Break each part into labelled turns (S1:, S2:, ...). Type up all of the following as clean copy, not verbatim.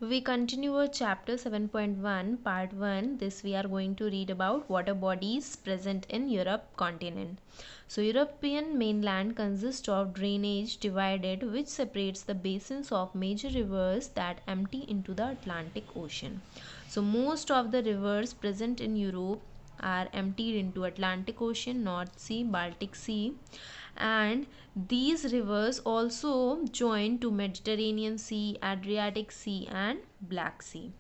S1: We continue our chapter 7.1 part 1. This we are going to read about water bodies present in Europe continent. So European mainland consists of drainage divided which separates the basins of major rivers that empty into the Atlantic Ocean. So most of the rivers present in Europe are emptied into Atlantic Ocean, North Sea, Baltic Sea, and these rivers also join to Mediterranean Sea, Adriatic Sea and Black Sea.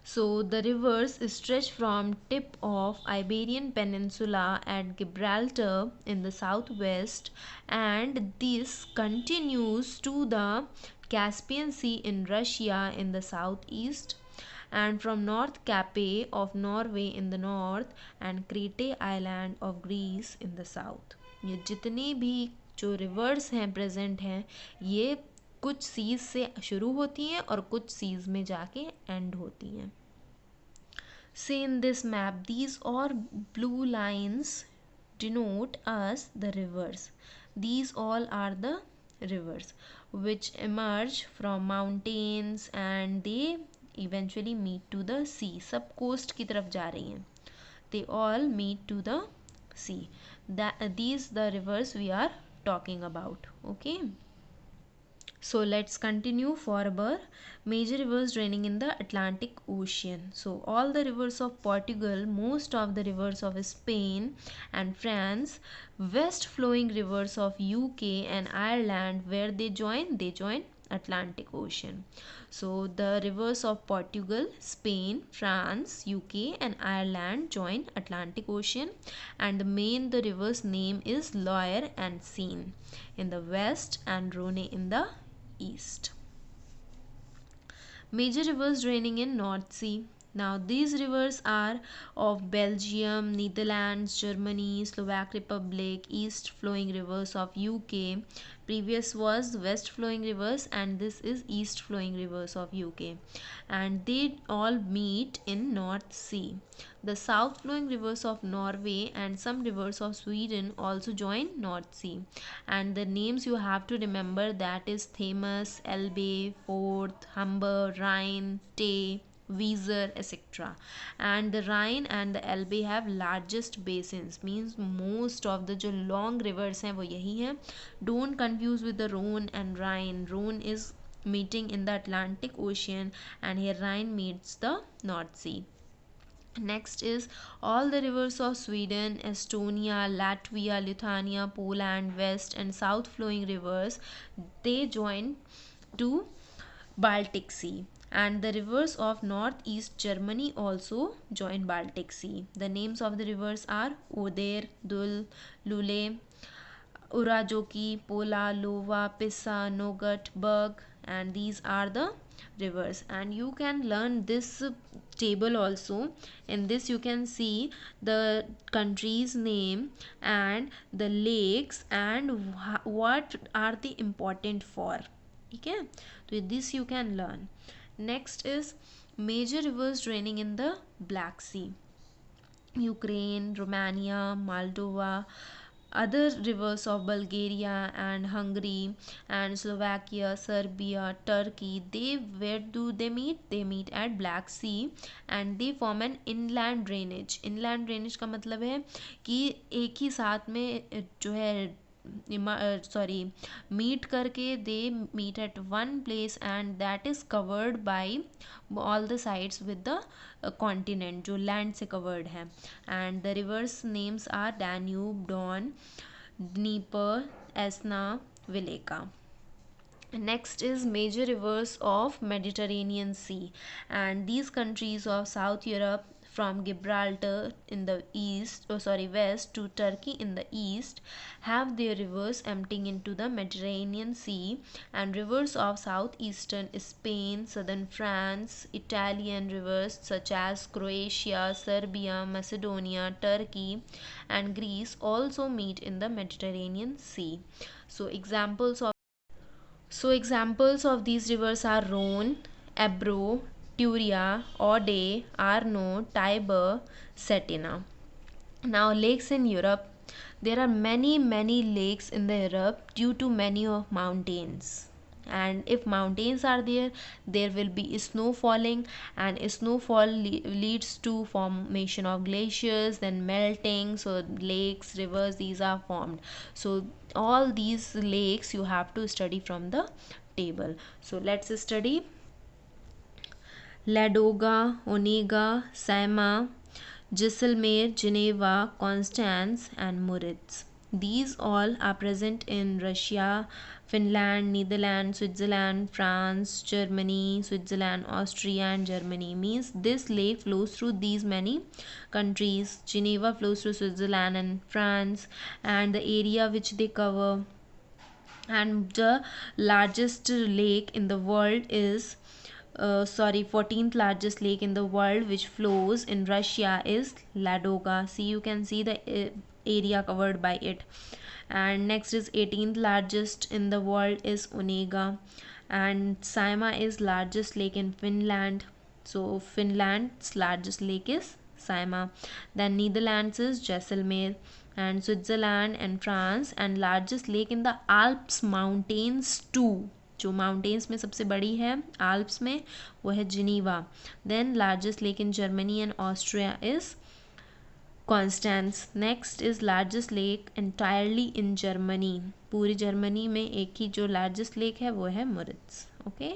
S1: So the rivers stretch from tip of Iberian Peninsula at Gibraltar in the southwest, and this continues to the Caspian Sea in Russia in the southeast, and from North Cape of Norway in the north and Crete Island of Greece in the south. ये जितने भी जो reverse हैं present हैं, ये कुछ seize से शुरू होती हैं और कुछ सीज में जाके एंड होती हैं. See in this map, these all blue lines denote us the rivers. These all are the rivers which emerge from mountains and they eventually meet to the sea. सब coast की तरफ जा रही हैं. They all meet to the sea. These the rivers we are talking about. Okay. So let's continue for our major rivers draining in the Atlantic Ocean. So all the rivers of Portugal, most of the rivers of Spain and France, west flowing rivers of UK and Ireland, where they join Atlantic Ocean. So the rivers of Portugal, Spain, France, UK and Ireland join Atlantic Ocean, and the river's name is Loire and Seine in the west and Rhone in the east. Major rivers draining in North Sea. Now these rivers are of Belgium, Netherlands, Germany, Slovak Republic, east flowing rivers of UK. Previous was west flowing rivers and this is east flowing rivers of UK, and they all meet in North Sea. The south flowing rivers of Norway and some rivers of Sweden also join North Sea, and the names you have to remember, that is Thames, Elbe, Forth, Humber, Rhine, Tay, Weser, etc. And the Rhine and the Elbe have largest basins, means most of the जो long rivers हैं वो यही हैं. Don't confuse with the Rhone and Rhine. Rhone is meeting in the Atlantic Ocean and here Rhine meets the North Sea. Next is all the rivers of Sweden, Estonia, Latvia, Lithuania, Poland, west and south flowing rivers, they join to Baltic Sea, and the rivers of northeast Germany also join Baltic Sea. The names of the rivers are Oder, Dul, Lule, Urajoki, Pola, Lova, Pisa, Nogat, Berg, and these are the rivers. And you can learn this table also. In this you can see the country's name and the lakes and what are they important for. Okay, so this you can learn. Next is major rivers draining in the Black Sea. Ukraine, Romania, Moldova, other rivers of Bulgaria and Hungary and Slovakia, Serbia, Turkey, they where do they meet? They meet at Black Sea and they form an inland drainage. Inland drainage का मतलब है कि एक ही साथ में जो है meet करके they meet at one place and that is covered by all the sides with the continent जो land से covered है. And the rivers names are Danube, Don, Dnieper, Esna, Vileka. Next is major rivers of Mediterranean Sea, and these countries of South Europe from Gibraltar in the west to Turkey in the east have their rivers emptying into the Mediterranean Sea, and rivers of southeastern Spain, southern France, Italian rivers such as Croatia, Serbia, Macedonia, Turkey and Greece also meet in the Mediterranean Sea. So examples of these rivers are Rhone, Ebro, Turia, Ode, Arno, Tiber, Cetina. Now lakes in Europe. There are many lakes in the Europe due to many of mountains. and if mountains are there, there will be snow falling, and snowfall leads to formation of glaciers, then melting, so lakes, rivers, these are formed. So all these lakes you have to study from the table. So let's study Ladoga, Onega, Saima, Jaisalmer, Geneva, Constance, and Moritz. These all are present in Russia, Finland, Netherlands, Switzerland, France, Germany, Switzerland, Austria, and Germany. Means this lake flows through these many countries. Geneva flows through Switzerland and France, and the area which they cover. And the largest lake in the world is 14th largest lake in the world which flows in Russia is Ladoga. See, you can see the area covered by it. And next is 18th largest in the world is Onega, and Saima is largest lake in Finland. So Finland's largest lake is Saima. Then Netherlands is Jaisalmer, and Switzerland and France, and largest lake in the Alps mountains too. जो mountains में सबसे बड़ी है Alps में वो है Geneva. Then largest lake in Germany and Austria is Constance. Next is largest lake entirely in Germany. पूरी Germany में एक ही जो लार्जेस्ट लेक है वो है मोरिट्स. ओके.